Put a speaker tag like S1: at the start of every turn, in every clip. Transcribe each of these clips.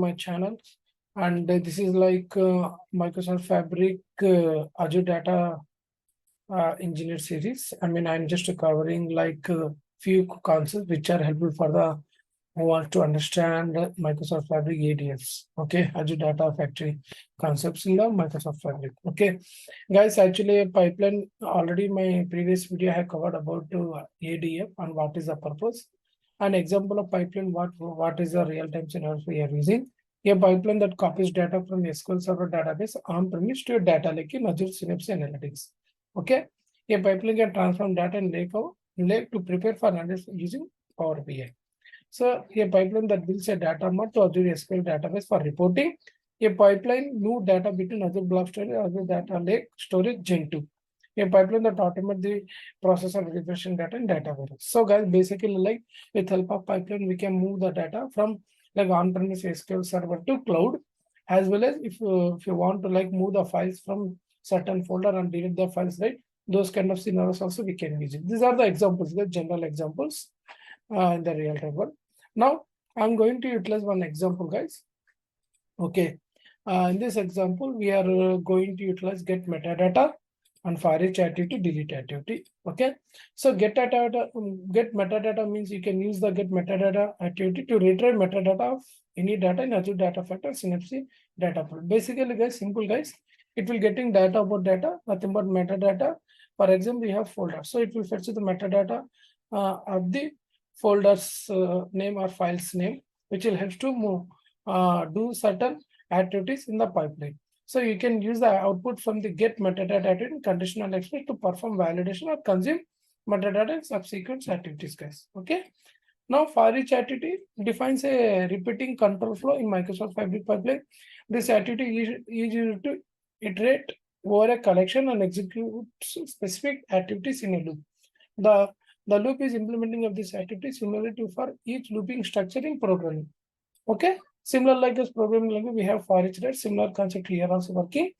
S1: my channel. And this is like Microsoft Fabric Azure Data Engineer series. I mean, I'm just covering like few concepts which are helpful for the who want to understand Microsoft Fabric ADFs. Okay, Azure Data Factory concepts in the Microsoft Fabric. Okay, guys, actually a pipeline already my previous video I have covered about ADF and what is the purpose. An example of pipeline, what is the real-time scenario we are using. A pipeline that copies data from SQL Server database on-premise to a data lake in Azure Synapse Analytics. Okay, a pipeline can transform data in lake to prepare for analysis using Power BI. So a pipeline that builds a data mart to Azure SQL database for reporting. A pipeline move data between Azure Blob storage, Azure Data Lake storage Gen 2. A pipeline that automates the process of refreshing data in data warehouse. So guys, basically like with help of pipeline, we can move the data from like on-premise SQL Server to cloud, as well as if you want to like move the files from certain folder and delete the files, right? Those kind of scenarios also we can use it. These are the examples, the general examples in the real time world. Now I'm going to utilize one example, guys. Okay, in this example, we are going to utilize get metadata and ForEach activity, delete activity. Okay, so get metadata means you can use the get metadata activity to retrieve metadata of any data in Azure Data Factory, Synapse Data Pool. Basically, guys, simple guys, it will getting data about data, nothing but metadata. For example, we have folder, so it will fetch the metadata of the folder's name or file's name, which will help to move do certain activities in the pipeline. So you can use the output from the get metadata activity conditional express to perform validation or consume metadata in subsequent activities, guys. Okay. Now ForEach activity defines a repeating control flow in Microsoft Fabric pipeline. This activity is used to iterate over a collection and execute specific activities in a loop. The loop is implementing of this activity similarly to for each looping structure in programming. Okay, similar like this programming language, we have ForEach, right? Similar concept here also working,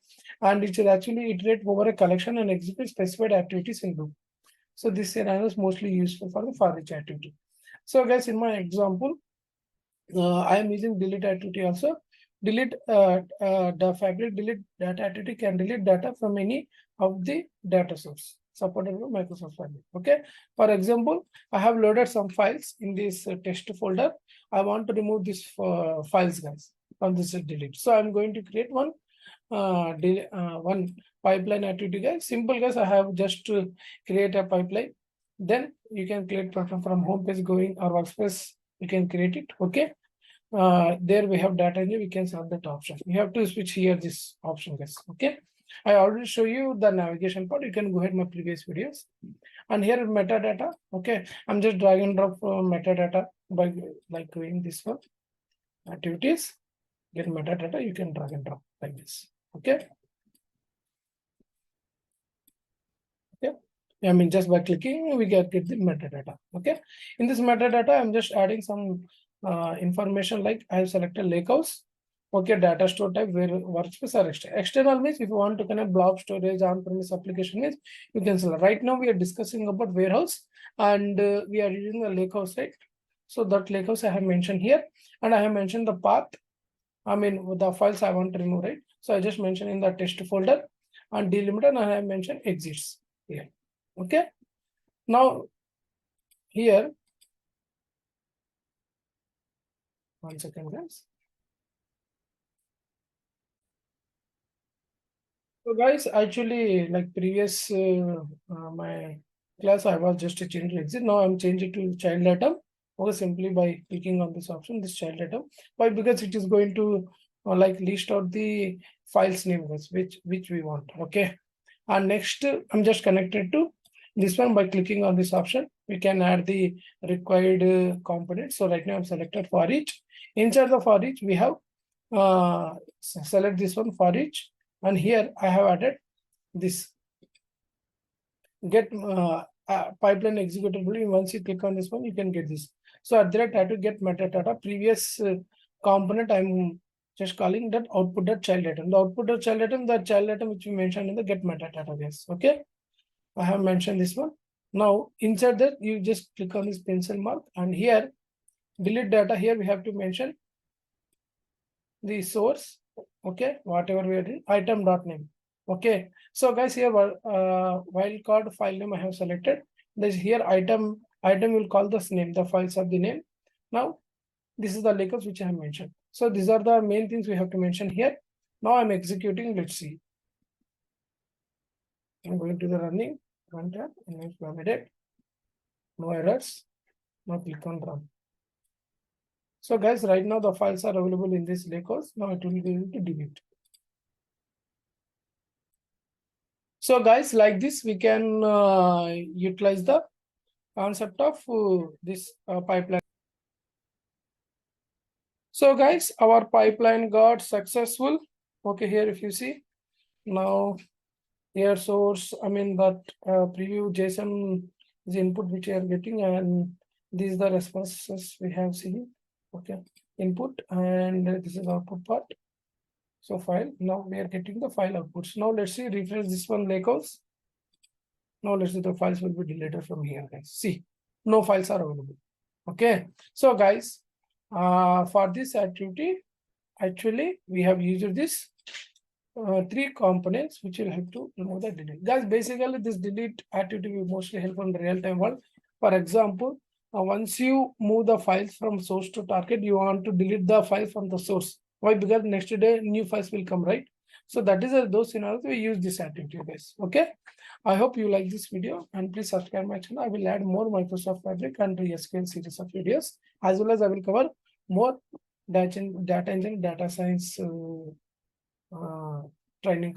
S1: and it will actually iterate over a collection and execute specified activities in loop. So this scenario is mostly useful for the ForEach activity. So guys, in my example, I am using delete activity also. Delete the Fabric delete data activity can delete data from any of the data source supported by Microsoft Fabric. Okay. For example, I have loaded some files in this test folder. I want to remove these files, guys, from this delete. So I'm going to create one one pipeline activity, guys. Simple, guys. I have just to create a pipeline. Then you can create from home page going or workspace. You can create it. Okay. There we have data engine. We can select that option. You have to switch here this option, guys. Okay. I already show you the navigation part. You can go ahead my previous videos. And here metadata. Okay, I'm just drag and drop metadata by like doing this one. Activities, get metadata. You can drag and drop like this. Okay. Okay. I mean, just by clicking, we get the metadata. Okay. In this metadata, I'm just adding some information like I have selected lakehouse. Okay, data store type where workspace or external. External means if you want to connect blob storage on-premise application means you can select. Right now we are discussing about warehouse and we are using the lakehouse, right? So that lakehouse I have mentioned here, and I have mentioned the path. I mean the files I want to remove, right? So I just mentioned in the test folder and delimiter, and I have mentioned exits here. Okay. Now here, one second, guys. So guys, actually, like previous my class, I was just a changing exit. Now I'm changing to child item. Okay, simply by clicking on this option, this child item. Why? Because it is going to like list out the files name, which we want. Okay, and next I'm just connected to this one by clicking on this option. We can add the required components. So right now I'm selected ForEach. Inside the ForEach, we have select this one ForEach. And here I have added this get pipeline executable. Once you click on this one, you can get this. So at that I have to get metadata. Previous component I'm just calling that output.child item. The output.child item, the child item which we mentioned in the get metadata. Yes, okay. I have mentioned this one. Now inside that you just click on this pencil mark, and here delete data. Here we have to mention the source, okay, whatever we are doing, item.name. Okay, so guys, here wildcard file name I have selected. This here item will call this name, the files of the name. Now this is the labels which I have mentioned. So these are the main things we have to mention here. Now I'm executing. Let's see. I'm going to the running, run tab, and let's validate. No errors. Now click on run. So guys, right now the files are available in this lakehouse. Now it will be able to delete. So guys, like this, we can utilize the concept of this pipeline. So guys, our pipeline got successful. Okay, here if you see now here source, I mean that preview JSON is the input which we are getting, and these are the responses we have seen. Okay, input, and this is output part. So file, now we are getting the file outputs. Now let's see, refresh this one lakehouse. Now let's see, the files will be deleted from here, guys. See, no files are available. Okay, so guys, for this activity, actually we have used this 3 components which will help to remove the delete. Guys, basically this delete activity will mostly help on the real-time world. For example, once you move the files from source to target, you want to delete the file from the source. Why? Because next day new files will come, right? So that is those scenarios we use this activity, guys. Okay, I hope you like this video, and please subscribe my channel. I will add more Microsoft Fabric and SQL series of videos, as well as I will cover more data engine, data science training